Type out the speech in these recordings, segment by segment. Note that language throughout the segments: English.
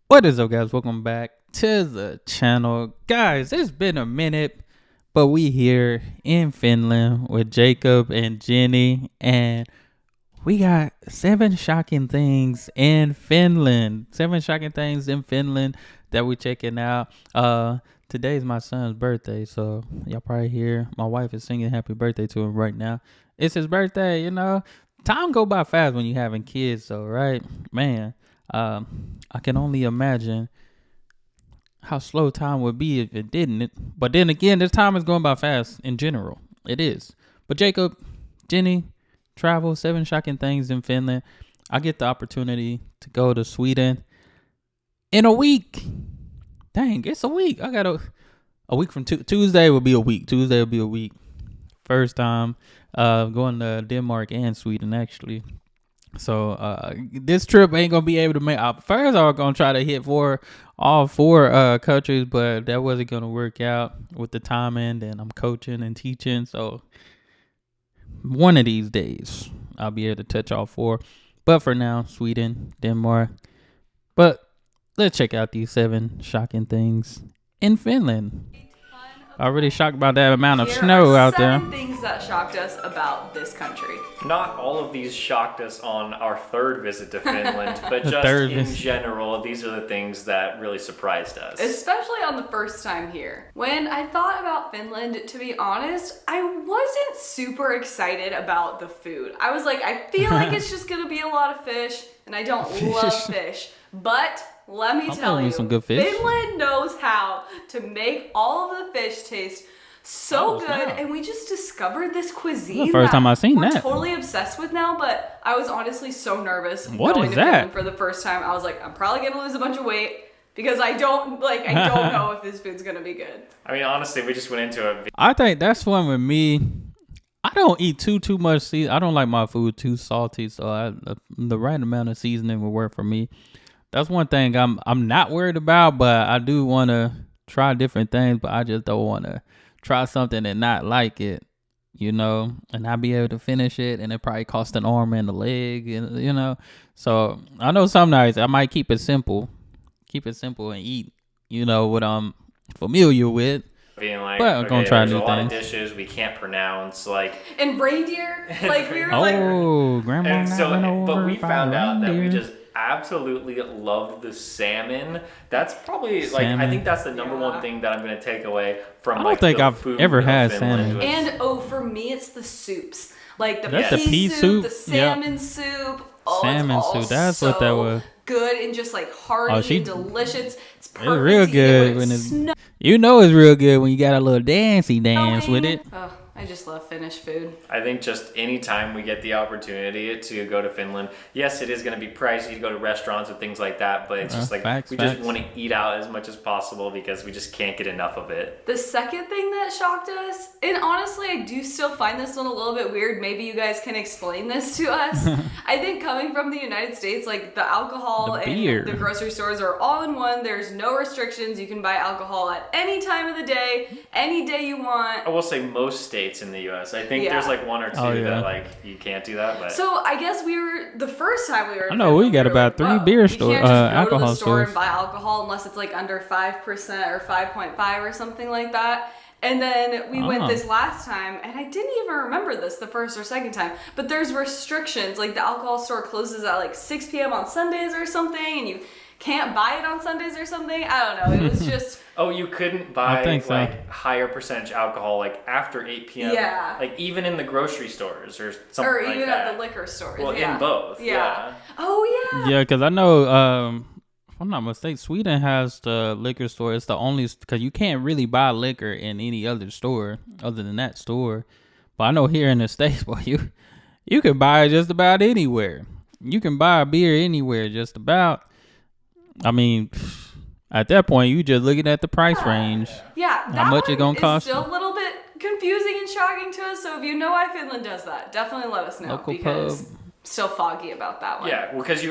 What is up, guys? Welcome back to the channel. Guys, it's been a minute, but we here in Finland with Jacob and Jenny, and we got 7 shocking things in Finland. 7 shocking things in Finland that we checking out. Today's my son's birthday, so y'all probably hear my wife is singing happy birthday to him right now. It's his birthday, you know. Time go by fast when you having kids, though, right? Man. I can only imagine how slow time would be if it didn't. But then again, this time is going by fast in general. It is. But Jacob, Jenny, travel 7 shocking things in Finland. I get the opportunity to go to Sweden in a week. Dang, it's a week. I got a week from Tuesday will be a week. Tuesday will be a week. First time going to Denmark and Sweden, actually. So this trip ain't gonna be able to make. First, I was gonna try to hit all four countries, but that wasn't gonna work out with the timing. And I'm coaching and teaching, so one of these days I'll be able to touch all 4. But for now, Sweden, Denmark. But let's check out these 7 shocking things in Finland. Already shocked about that amount of snow out there. 7 things that shocked us about this country. Not all of these shocked us on our 3rd visit to Finland, but just in general, these are the things that really surprised us. Especially on the first time here. When I thought about Finland, to be honest, I wasn't super excited about the food. I was like, I feel like it's just gonna be a lot of fish, and I don't love fish. But let me tell you, some good fish. Finland knows how to make all of the fish taste so good, and we just discovered this cuisine. The first time I seen we're that. Totally obsessed with now, but I was honestly so nervous What going is to that? Finland for the first time. I was like, I'm probably gonna lose a bunch of weight because I don't know if this food's gonna be good. I mean, honestly, we just went into it. I think that's one with me. I don't eat too much season. I don't like my food too salty, so the right amount of seasoning will work for me. That's one thing I'm not worried about, but I do want to try different things, but I just don't want to try something and not like it, you know, and not be able to finish it, and it probably cost an arm and a leg, you know. So I know some nights I might keep it simple and eat, you know, what I'm familiar with. Being like, but I'm gonna try there's new a lot things. of dishes we can't pronounce, like. And reindeer, like we were Grandma. And so, but we found out that we reindeer. just absolutely loved the salmon. That's probably salmon. I think that's the number one thing that I'm going to take away from. I don't think I've ever had salmon. And for me, it's the soups, like the pea soup, the salmon soup. Oh, salmon soup. That's so what that was. Good and just like hearty and delicious. It's perfect. It's real good when it's. You know it's real good when you got a little dance with it. Oh, I just love Finnish food. I think just anytime we get the opportunity to go to Finland, yes, it is going to be pricey to go to restaurants and things like that, but it's just like we just want to eat out as much as possible because we just can't get enough of it. The second thing that shocked us, and honestly, I do still find this one a little bit weird. Maybe you guys can explain this to us. I think coming from the United States, like the alcohol and the grocery stores are all in one. There's no restrictions. You can buy alcohol at any time of the day, any day you want. I will say most states in the U.S. I think there's like 1 or 2 that like you can't do that. But so I guess we were the first time we were. I know we got about 3 beer stores, alcohol go to the store stores, and buy alcohol unless it's like under 5% or 5.5 or something like that. And then we went this last time, and I didn't even remember this the first or second time, but there's restrictions. Like the alcohol store closes at like 6 p.m. on Sundays or something, and you can't buy it on Sundays or something. I don't know. It was just. Oh, you couldn't buy like higher percentage alcohol like after 8 p.m. Yeah. Like even in the grocery stores or something like that. Or even at the liquor stores. Well, in both. Yeah. Oh, yeah. Yeah, because I know, if I'm not mistaken, Sweden has the liquor store. It's the only, because you can't really buy liquor in any other store other than that store. But I know here in the States, boy, you can buy it just about anywhere. You can buy a beer anywhere just about. I mean, at that point, you just looking at the price range. Yeah, how much it's gonna cost? Still a little bit confusing and shocking to us. So if you know why Finland does that, definitely let us know. Local because pub. Still foggy about that one. Yeah, because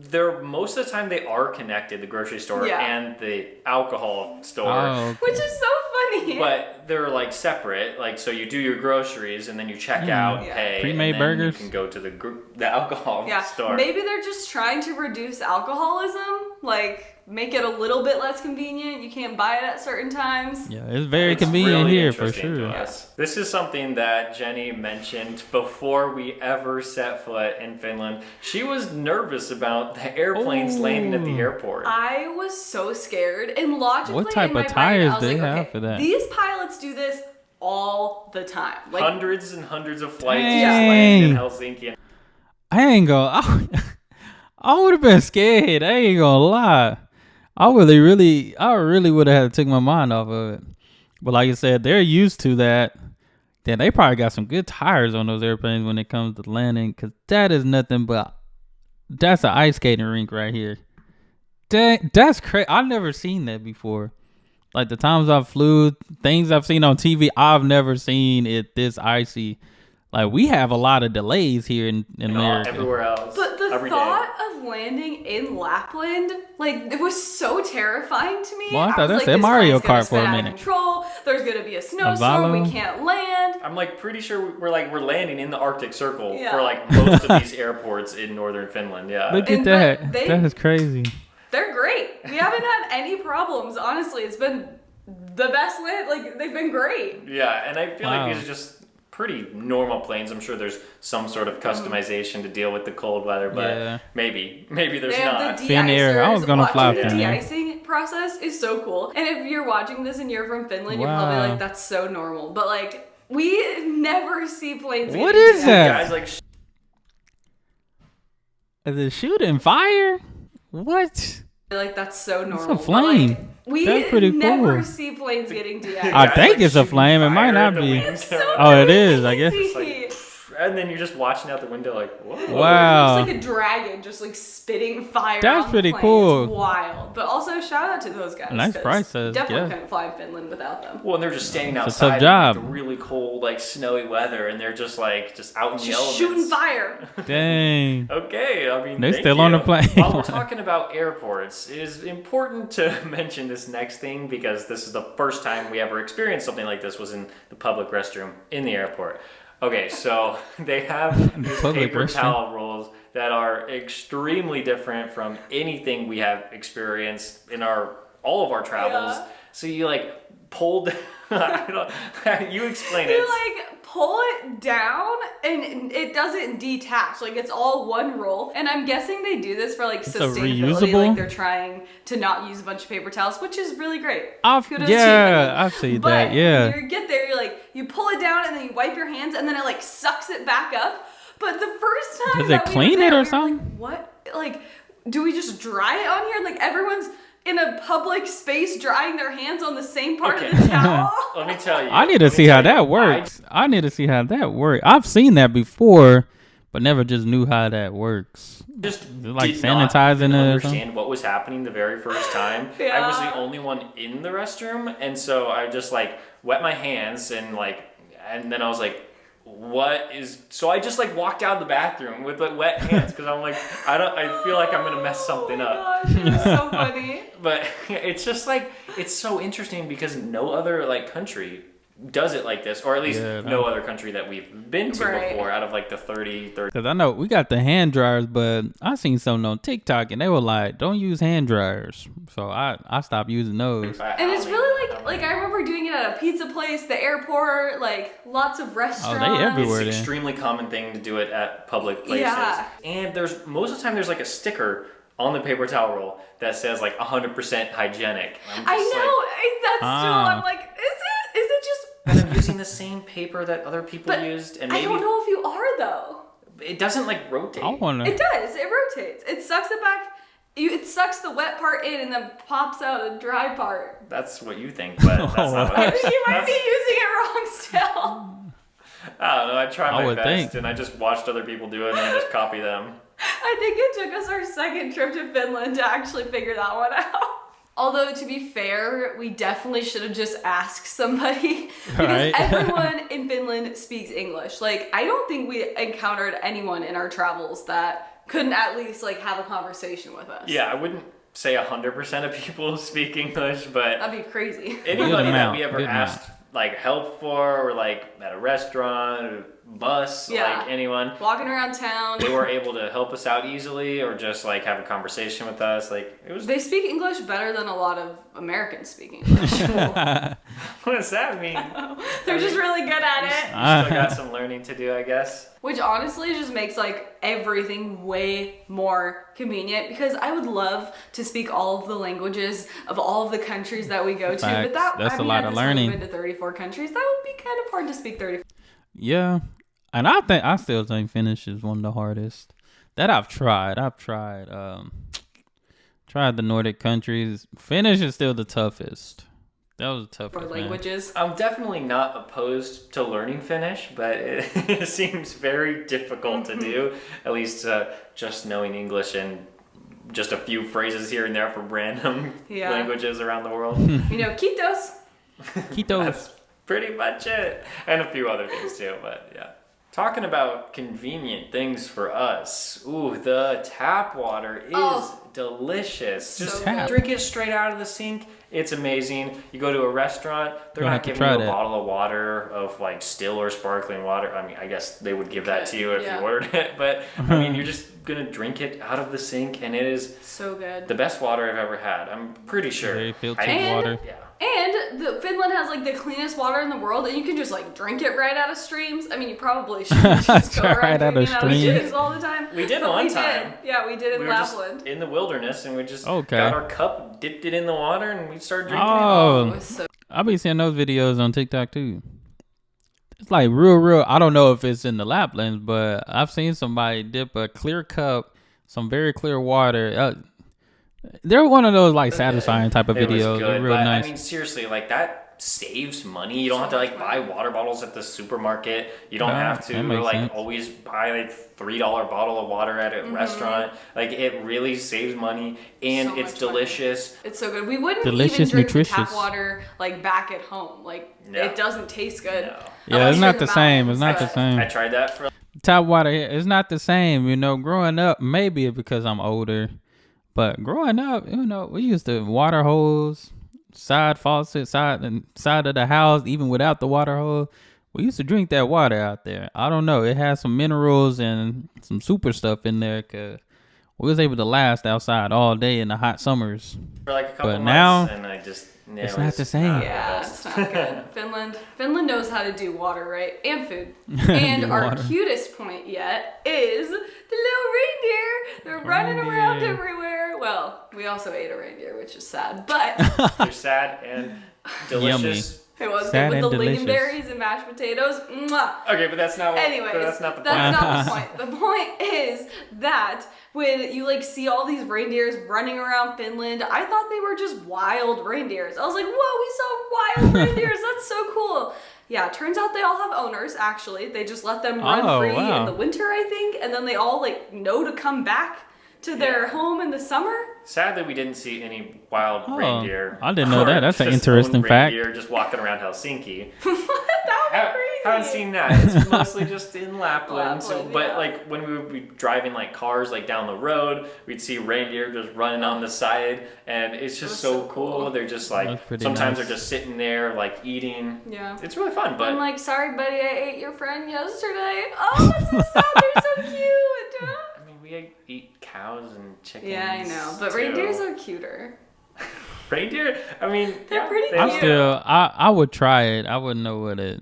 they're most of the time they are connected, the grocery store and the alcohol store, which is so funny. But they're like separate. Like so, you do your groceries and then you check out, pay, pre-made and then burgers. You can go to the alcohol store. Maybe they're just trying to reduce alcoholism. Like make it a little bit less convenient. You can't buy it at certain times. Yeah, it's very convenient here for sure. This is something that Jenny mentioned before we ever set foot in Finland. She was nervous about the airplanes landing at the airport. I was so scared. And logically, what type in my of tires brain, do they have okay, for that? These pilots do this all the time. Like, hundreds and hundreds of flights just land in Helsinki. I ain't gonna. I would have been scared. I ain't gonna lie. I really would have had to take my mind off of it. But like you said, they're used to that. Then they probably got some good tires on those airplanes when it comes to landing, because that is nothing but that's an ice skating rink right here. That's crazy. I've never seen that before. Like the times I've flew, things I've seen on TV, I've never seen it this icy. Like we have a lot of delays here in America. Everywhere else. But the thought of landing in Lapland, like it was so terrifying to me. Well, I thought was that's Mario Kart for a minute. Control. There's gonna be a snowstorm. We can't land. I'm like pretty sure we're landing in the Arctic Circle for like most of these airports in northern Finland. Yeah. Look at that. That is crazy. They're great. We haven't had any problems. Honestly, it's been the best land. Like they've been great. Yeah, and I feel like these are just pretty normal planes. I'm sure there's some sort of customization to deal with the cold weather, but maybe there's not. Finnair. I was gonna fly Finnair. The de-icing process is so cool. And if you're watching this and you're from Finland, you're probably like, that's so normal. But like, we never see planes. What is that? Guys, like, is it shooting fire? What? Like that's so normal. It's a flame. Like, we That's pretty never cool. see planes getting de-iced. I think it's a flame. It might not be. It is, I guess. Like, and then you're just watching out the window like, whoa. Wow. It's like a dragon just like spitting fire. That's on pretty the plane. cool. It's wild. But also shout out to those guys. Nice price. Definitely couldn't fly in Finland without them. Well, and they're just standing It's outside a tough job. in like, the really cold, like snowy weather, and they're just like out in the elements. Shooting fire. Dang. Okay, I mean, they're still on the plane. While we're talking about airports, it is important to mention this next thing because this is the first time we ever experienced something like this was in the public restroom in the airport. Okay, so they have these paper towel rolls that are extremely different from anything we have experienced in all of our travels. Yeah. So you like pulled, you explain it. You like pull it down and it doesn't detach. Like it's all one roll. And I'm guessing they do this for like sustainability. Like they're trying to not use a bunch of paper towels, which is really great. I've seen that. Yeah. You get there, you pull it down and then you wipe your hands and then it like sucks it back up. But the first time does it clean it or something? Like, what? Like, do we just dry it on here? Like everyone's in a public space drying their hands on the same part of the towel. Let me tell you. I need to see how that works. I've seen that before, but never just knew how that works. Just like did sanitizing not it. Understand what was happening the very first time. Yeah. I was the only one in the restroom, and so I just like wet my hands and then I was like, what is? So I just like walked out of the bathroom with like wet hands because I'm like, I feel like I'm gonna mess something up. Oh my gosh, it was so funny. But it's just like it's so interesting because no other like country does it like this, or at least no other country that we've been to before out of like the 30. Because I know we got the hand dryers, but I seen something on TikTok and they were like, don't use hand dryers. So I stopped using those. And it's really like I remember doing it at a pizza place, the airport, like lots of restaurants. Oh, they everywhere. It's an extremely common thing to do it at public places. Yeah. And there's most of the time there's like a sticker on the paper towel roll that says like 100% hygienic. I know. I'm like, is it just? And I'm using the same paper that other people used, and maybe I don't know if you are though. It doesn't like rotate. It does. It rotates. It sucks it back. It sucks the wet part in and then pops out a dry part. That's what you think, but that's not what I think you might be using it wrong still. I don't know. I try my best, and I just watched other people do it, and I just copy them. I think it took us our second trip to Finland to actually figure that one out. Although, to be fair, we definitely should have just asked somebody because everyone in Finland speaks English. Like, I don't think we encountered anyone in our travels that couldn't at least, like, have a conversation with us. Yeah, I wouldn't say 100% of people speak English, but that'd be crazy. Anybody that we ever asked, like, help for, or, like, at a restaurant, or bus like anyone. Walking around town. They were able to help us out easily or just like have a conversation with us. Like it was. They speak English better than a lot of Americans speak English. What does that mean? They're just really good at it. Still got some learning to do, I guess. Which honestly just makes like everything way more convenient, because I would love to speak all of the languages of all of the countries that we go to. Facts. But that's a lot of learning. I've been to 34 countries. That would be kind of hard to speak 34. Yeah. And I still think Finnish is one of the hardest that I've tried. Tried the Nordic countries. Finnish is still the toughest. That was the toughest. For languages. I'm definitely not opposed to learning Finnish, but it seems very difficult to do. At least just knowing English and just a few phrases here and there from random languages around the world. Kitos. Kitos. Pretty much it. And a few other things too, but yeah. Talking about convenient things for us. Ooh, the tap water is delicious. Just drink it straight out of the sink. It's amazing. You go to a restaurant, they're not giving you a bottle of water of like still or sparkling water. I mean, I guess they would give that to you if you ordered it, but I mean, you're just gonna drink it out of the sink, and it is so good. The best water I've ever had. I'm pretty sure. Very filtered water. Yeah. And Finland has like the cleanest water in the world, and you can just like drink it right out of streams. I mean, you probably shouldn't just go around drinking out of streams all the time. We did one time. Yeah, we did in Lapland. Just in the wilderness, and we just got our cup, dipped it in the water, and we started drinking it. I'll be seeing those videos on TikTok too. It's like real. I don't know if it's in the Lapland, but I've seen somebody dip a clear cup, some very clear water. They're one of those like satisfying type of videos. They're real nice. I mean, seriously, like that saves money. You don't have to like buy water bottles at the supermarket. You don't have to like always buy like $3 bottle of water at a restaurant. Like it really saves money, and it's delicious. Money. It's so good. We wouldn't even drink the tap water like back at home. Like it doesn't taste good. No. Yeah, it's not the same. It's not the same. I tried that for tap water. It's not the same. Growing up, maybe because I'm older. But growing up, we used to water hose, side faucet, side of the house, even without the water hose. We used to drink that water out there. I don't know. It had some minerals and some super stuff in there, because we was able to last outside all day in the hot summers. For like a couple months, and I just... it's not the same. It's not good. Finland knows how to do water, right? And food. And our cutest point yet is the little reindeer. They're running around everywhere. Well, we also ate a reindeer, which is sad, but... They're sad and delicious. Yummy. It was good with the lingonberries and mashed potatoes. Mwah. Okay, but that's not Anyways, not the point. That's not the point. The point is that when you like see all these reindeers running around Finland, I thought they were just wild reindeers. I was like, whoa, we saw wild reindeers. That's so cool. Yeah, turns out they all have owners, actually. They just let them run free in the winter, I think. And then they all like know to come back to their home in the summer. Sadly, we didn't see any wild reindeer. I didn't know that. That's an interesting fact. Reindeer just walking around Helsinki. That would be crazy. Haven't seen that. It's mostly just in Lapland. But like when we would be driving like cars like down the road, we'd see reindeer just running on the side, and it's just so cool. They're just like sometimes they're just sitting there like eating. Yeah, it's really fun. But I'm like, sorry, buddy, I ate your friend yesterday. Oh, that's so sad. They're so cute. We eat cows and chickens. Yeah, I know, but reindeers are cuter. Reindeer? I mean, they're pretty cute. I would try it. I wouldn't know what it.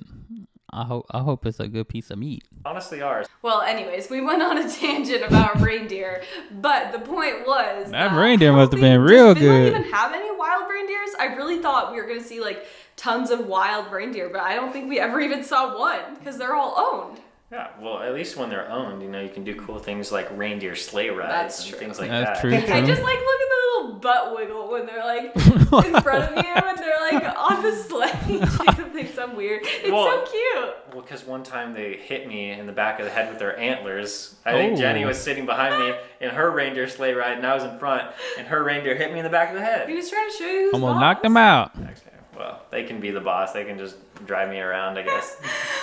I hope it's a good piece of meat. Honestly, ours. Well, anyways, we went on a tangent about reindeer, but the point was that reindeer must have been real good. Does Finland even have any wild reindeers? I really thought we were gonna see like tons of wild reindeer, but I don't think we ever even saw one because they're all owned. Yeah, well, at least when they're owned, you can do cool things like reindeer sleigh rides and things like that. That's true. I just like look at the little butt wiggle when they're like in front of you and they're like on the sleigh. Jacob thinks I'm weird. It's so cute. Well, because one time they hit me in the back of the head with their antlers. I think Jenny was sitting behind me in her reindeer sleigh ride, and I was in front, and her reindeer hit me in the back of the head. He was trying to show you who's almost knocked them out. Okay. Well, they can be the boss. They can just drive me around, I guess.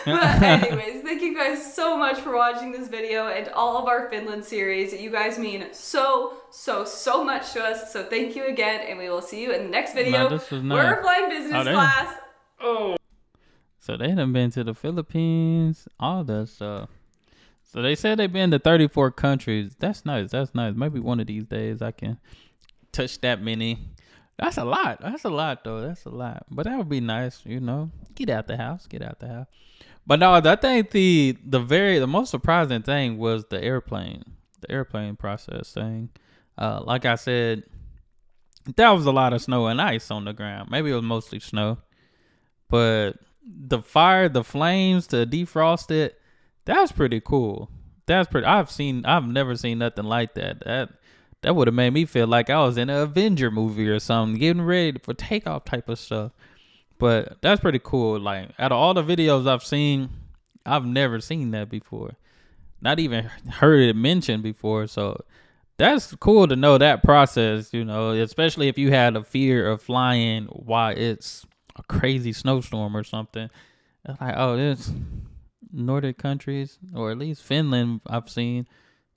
But anyways, thank you guys so much for watching this video and all of our Finland series. You guys mean so much to us. So thank you again, and we will see you in the next video. We're flying business class. Oh. So they done been to the Philippines, all that stuff. So they said they've been to 34 countries. That's nice. That's nice. Maybe one of these days I can touch that many. That's a lot. That's a lot, though. That's a lot. But that would be nice, you know. Get out the house. Get out the house. But no, I think the most surprising thing was the airplane process thing. Like I said, that was a lot of snow and ice on the ground. Maybe it was mostly snow, but the fire, the flames to defrost it, that's pretty cool. I've never seen nothing like that. That would have made me feel like I was in an Avenger movie or something, getting ready for takeoff type of stuff. But that's pretty cool. Like, out of all the videos I've seen, I've never seen that before. Not even heard it mentioned before. So that's cool to know that process, you know, especially if you had a fear of flying while it's a crazy snowstorm or something. It's like, oh, this Nordic countries, or at least Finland, I've seen,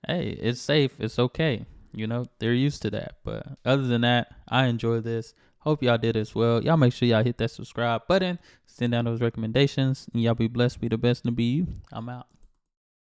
hey, it's safe. It's okay. You know, they're used to that. But other than that, I enjoy this. Hope y'all did as well. Y'all make sure y'all hit that subscribe button. Send down those recommendations. And y'all be blessed, be the best, and be you. I'm out.